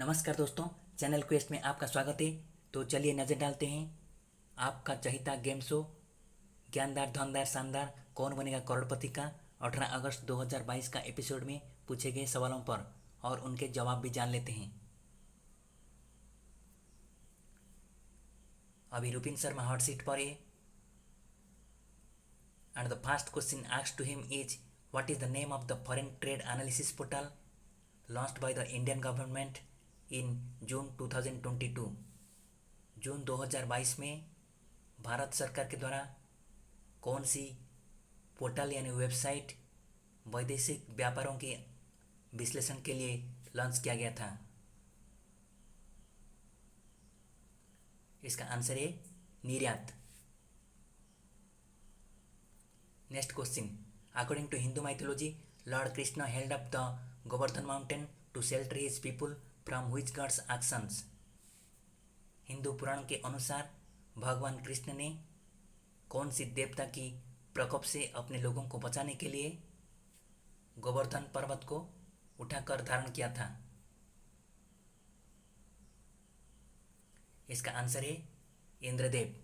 नमस्कार दोस्तों, channel quest में आपका स्वागत है। तो चलिए नज़र डालते हैं आपका चहिता गेम शो ज्ञानदार धनदार शानदार कौन बनेगा करोड़पति का 18 अगस्त 2022 का एपिसोड में पूछे गए सवालों पर और उनके जवाब भी जान लेते हैं। अभी रुपिन शर्मा हॉट सीट पर है and the first question asked to him is what is the name of the foreign trade analysis portal launched by the Indian government in June 2022। June 2022 में भारत सरकार के द्वारा कौन सी पोर्टल यानी वेबसाइट वैदेशिक व्यापारों के विश्लेषण के लिए लॉन्च किया गया था? इसका आंसर है Niryat. Next question, according to Hindu mythology lord Krishna held up the Govardhan mountain to shelter his people from which god's actions. Hindu पुराण के अनुसार भगवान कृष्ण ने कौन सी देवता की प्रकोप से अपने लोगों को बचाने के लिए गोवर्धन पर्वत को उठाकर धारण किया था? इसका आंसर है इंद्रदेव।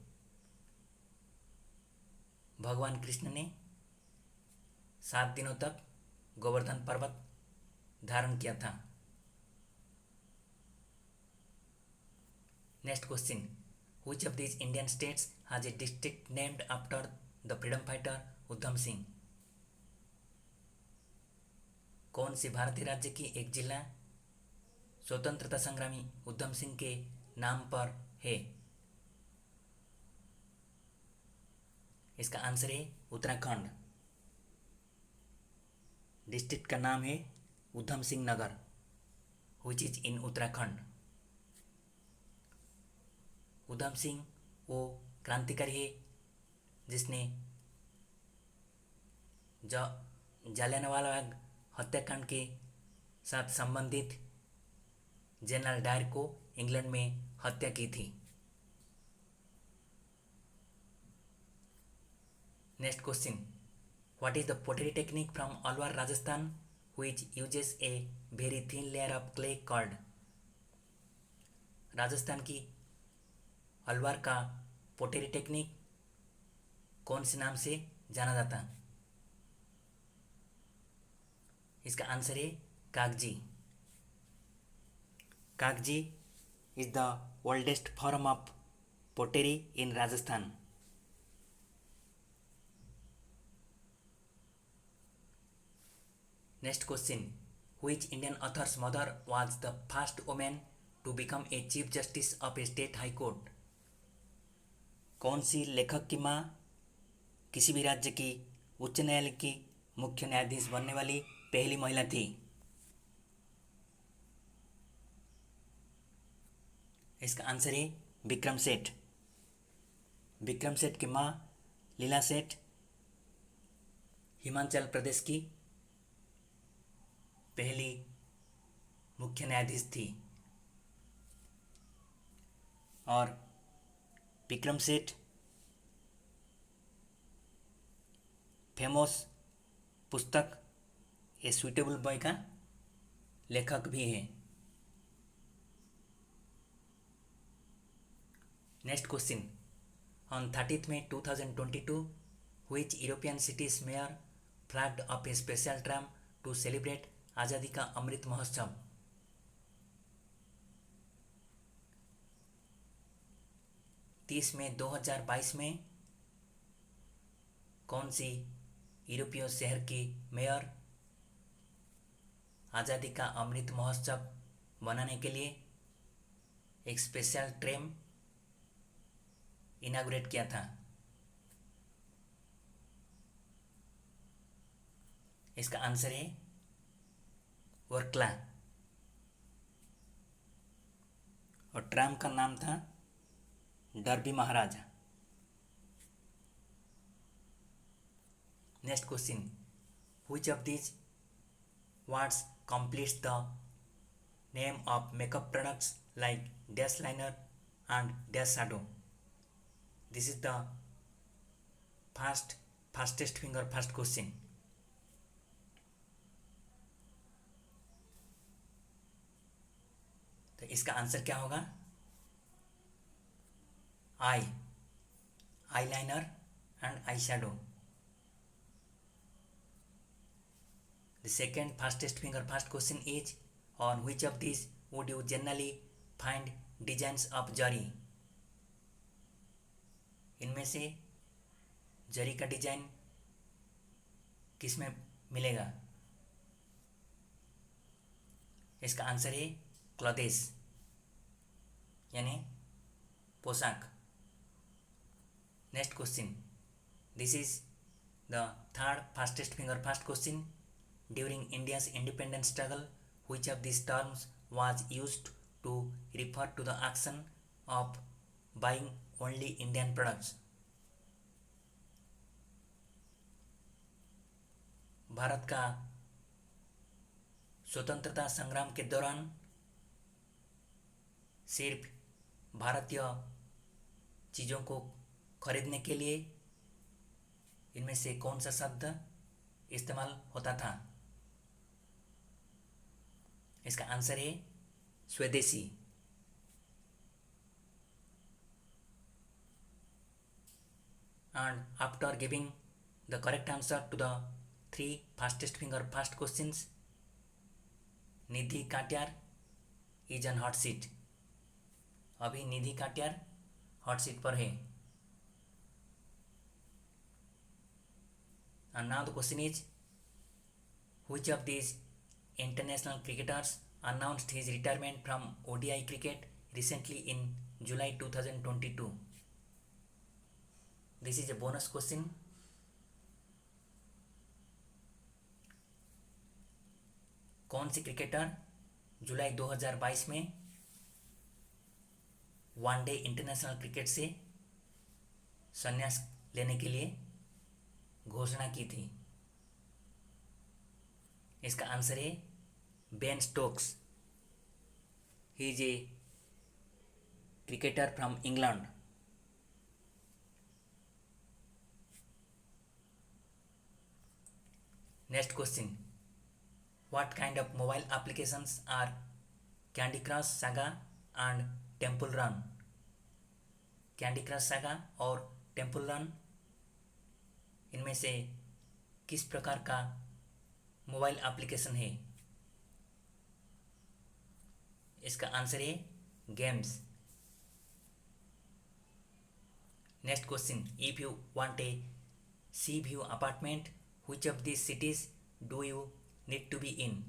भगवान कृष्ण ने 7 दिनों तक गोवर्धन पर्वत धारण किया था। Next question, which of these Indian states has a district named after the freedom fighter Udham Singh. कौन सी भारतीय राज्य की एक जिला स्वतंत्रता संग्रामी उधम सिंह के नाम पर है? इसका आंसर है उत्तराखंड। डिस्ट्रिक्ट का नाम है Udham Singh Nagar which is in Uttarakhand. Udham Singh वो क्रांतिकारी है जिसने जालियांवाला बाग हत्याकांड के साथ संबंधित जनरल डायर को इंग्लैंड में हत्या की थी। Next question, what is the pottery technique from Alwar Rajasthan which uses a very thin layer of clay called. Rajasthan की अलवार का पोटरी टेक्निक कौन से नाम से जाना जाता? इसका आंसर है Kagzi. Kagzi is the oldest form of pottery in Rajasthan. Next question, which Indian authors mother was the first women to become a chief justice of a state high court. कौन सी लेखक की माँ किसी भी राज्य की उच्च न्यायालय की मुख्य न्यायाधीश बनने वाली पहली महिला थी? इसका आंसर है विक्रम सेठ। विक्रम सेठ की माँ लीला सेठ हिमाचल प्रदेश की पहली मुख्य न्यायाधीश थी और विक्रम सेठ फेमस पुस्तक ए सुइटेबल बॉय का लेखक भी है। Next question, on 30 May 2022 which European cities mayor flagged up a special tram to celebrate Azadi ka Amrit Mahotsav. 30 मई 2022 में कौन सी यूरोपीय शहर की मेयर आज़ादी का अमृत महोत्सव मनाने के लिए एक स्पेशल ट्रेन इनाग्रेट किया था? इसका आंसर है वर्कला और ट्राम का नाम था derby Maharaja. Next question, which of these words completes the name of makeup products like dash liner and dash shadow? This is the fastest finger first question. इसका answer क्या होगा? Eyeliner and eye shadow. The second fastest finger fast question is, on which of these would you generally find designs of जरी? इनमें से जरी का design किसमें मिलेगा? इसका answer है क्लॉथेस, यानी पोशाक। Next question, this is the third fastest finger fast question. During India's independence struggle, which of these terms was used to refer to the action of buying only Indian products? Bharat का स्वतंत्रता संग्राम के दौरान सिर्फ भारतीय चीज़ों को खरीदने के लिए इनमें से कौन सा शब्द इस्तेमाल होता था? इसका आंसर है स्वदेशी। And after giving the correct answer to the 3 fastest finger fast questions, Nidhi काट्यार is on hot seat। अभी निधि काट्यार हॉट सीट पर है। And now the question is, which of these international cricketers announced his retirement from ODI cricket recently in July 2022? This is a bonus question. कौन सी cricketer जुलाई 2022 में one day international cricket से संन्यास लेने के लिए घोषणा की थी? इसका आंसर है Ben Stokes. He is a cricketer from England. Next question, what kind of mobile applications are Candy Crush Saga and Temple Run? Candy Crush Saga और टेम्पल रन इनमें से किस प्रकार का मोबाइल एप्लीकेशन है? इसका आंसर है games. Next question, if you want a sea view apartment, which of this cities do you need to be in?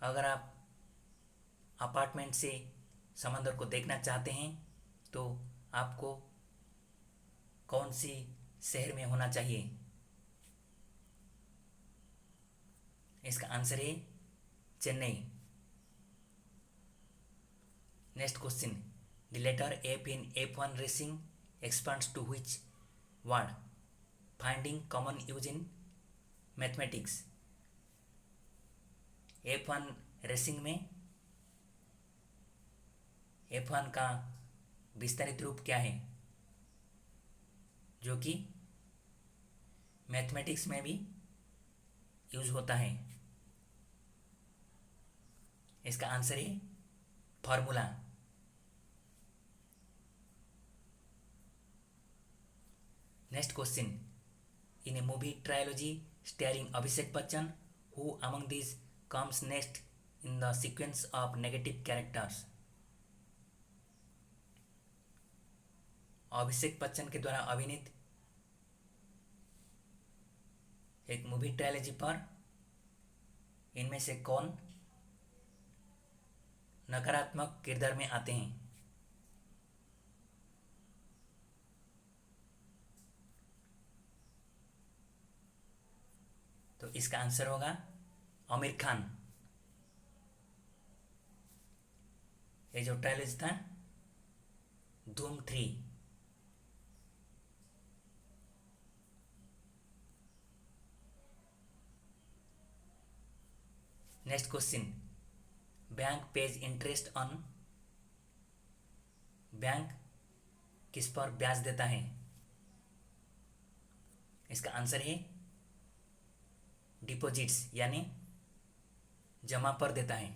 अगर आप अपार्टमेंट से समंदर को देखना चाहते हैं तो आपको कौन सी शहर में होना चाहिए? इसका आंसर है Chennai. Next question, the letter F in F1 racing expands to which word? Finding common use in mathematics. F1 racing में F1 का विस्तारित रूप क्या है जो कि मैथमेटिक्स में भी यूज होता है? इसका आंसर है formula. Next question, in a movie trilogy starring Abhishek Bachchan, who among this comes next in the sequence of negative characters? Abhishek Bachchan के द्वारा अभिनीत एक मूवी ट्रायोलॉजी पर इनमें से कौन नकारात्मक किरदार में आते हैं? तो इसका आंसर होगा आमिर खान। ये जो ट्रायलॉजी था धूम 3। Next question, bank page interest on? Bank किस पर ब्याज देता है? इसका आंसर है डिपॉजिट्स, यानी जमा पर देता है।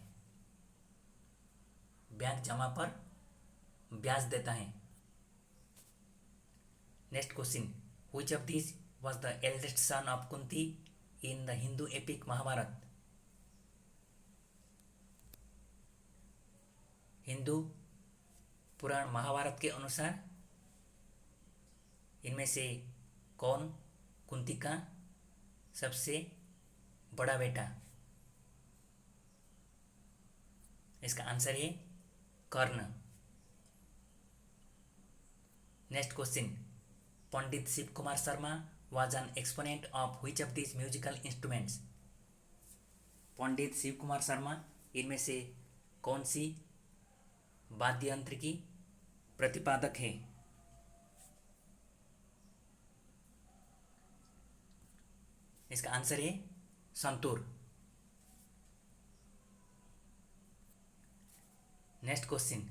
बैंक जमा पर ब्याज देता है। Next question, which of this was the eldest son of Kunti in the Hindu epic Mahabharata? Hindu पुराण महाभारत के अनुसार इनमें से कौन कुंती का सबसे बड़ा बेटा? इसका आंसर है Karna. Next question, Pandit Shiv Kumar Sharma was an exponent of which of this musical instruments? Pandit Shiv Kumar Sharma इनमें से कौन सी वाद्य यंत्र की प्रतिपादक है? इसका आंसर है santoor. Next question,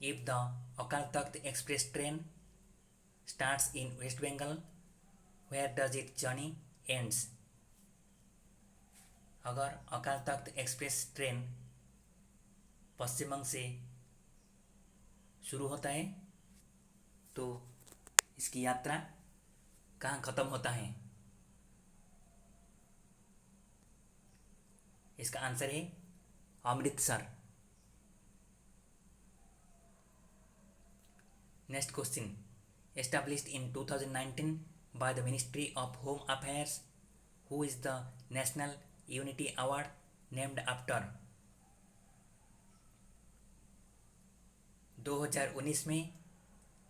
if the Akal Takht express train starts in West Bengal where does it journey ends? अगर अकाल तख्त एक्सप्रेस ट्रेन पश्चिम बंग से शुरू होता है तो इसकी यात्रा कहाँ खत्म होता है? इसका आंसर है Amritsar. Next question, established in 2019 by the Ministry of Home Affairs, who is the National Unity Award named after? 2019 में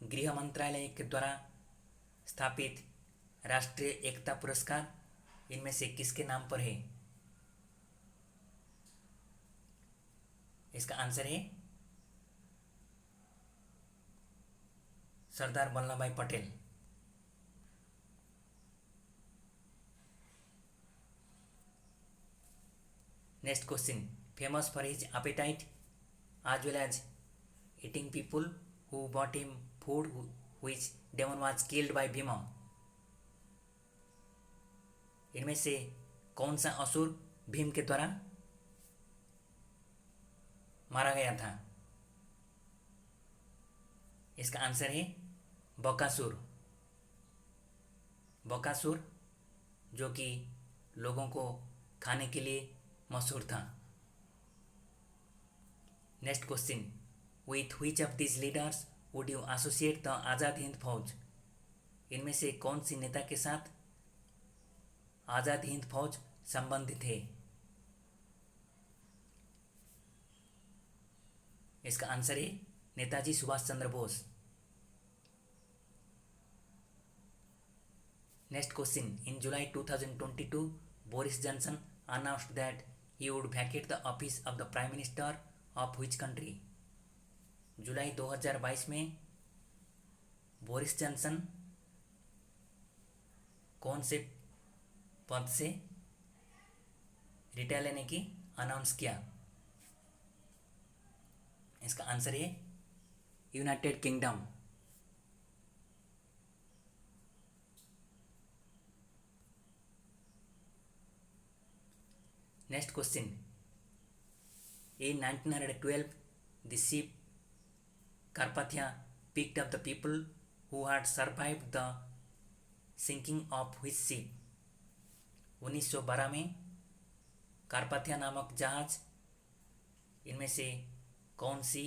गृह मंत्रालय के द्वारा स्थापित राष्ट्रीय एकता पुरस्कार इनमें से किसके नाम पर है? इसका आंसर है सरदार वल्लभ भाई Patel. Next question, famous for his appetite as well as eating people who brought him food which demon was killed by Bhima? इनमें से कौन सा असुर भीम के द्वारा मारा गया था? इसका आंसर है बकासुर। बकासुर जो कि लोगों को खाने के लिए मशहूर था। Next question, with which of this leaders would you associate the Azad Hind Fauj? इनमें से कौन सी नेता के साथ आज़ाद हिंद फौज संबंधित है? इसका आंसर है Netaji Subhash Chandra Bose. Next question, in July 2022 Boris Johnson announced that he would vacate the office of the prime minister of which country? जुलाई 2022 में बोरिस जॉनसन कौन से पद से रिटायर लेने की अनाउंस किया? इसका आंसर है United kingdom. Next question, in 1912 the ship Carpathia picked up the people who had survived the sinking of which ship? 1912 में कारपाथिया नामक जहाज इनमें से कौन सी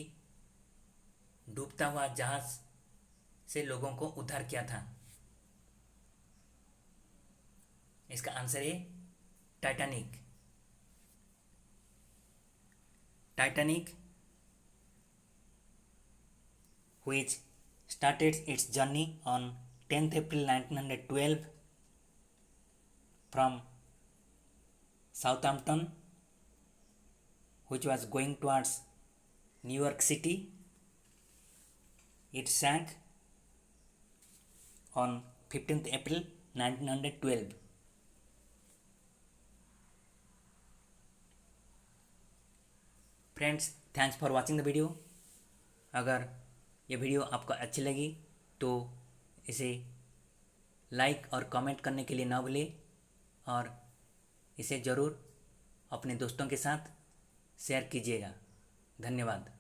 डूबता हुआ जहाज से लोगों को उद्धार किया था? इसका आंसर है Titanic. Titanic which started its journey on 10th April 1912 from Southampton, which was going towards New York City. It sank on 15th April 1912. Friends, thanks for watching the video. अगर ये वीडियो आपको अच्छी लगी तो इसे like और comment करने के लिए ना भूलें और इसे ज़रूर अपने दोस्तों के साथ शेयर कीजिएगा। धन्यवाद।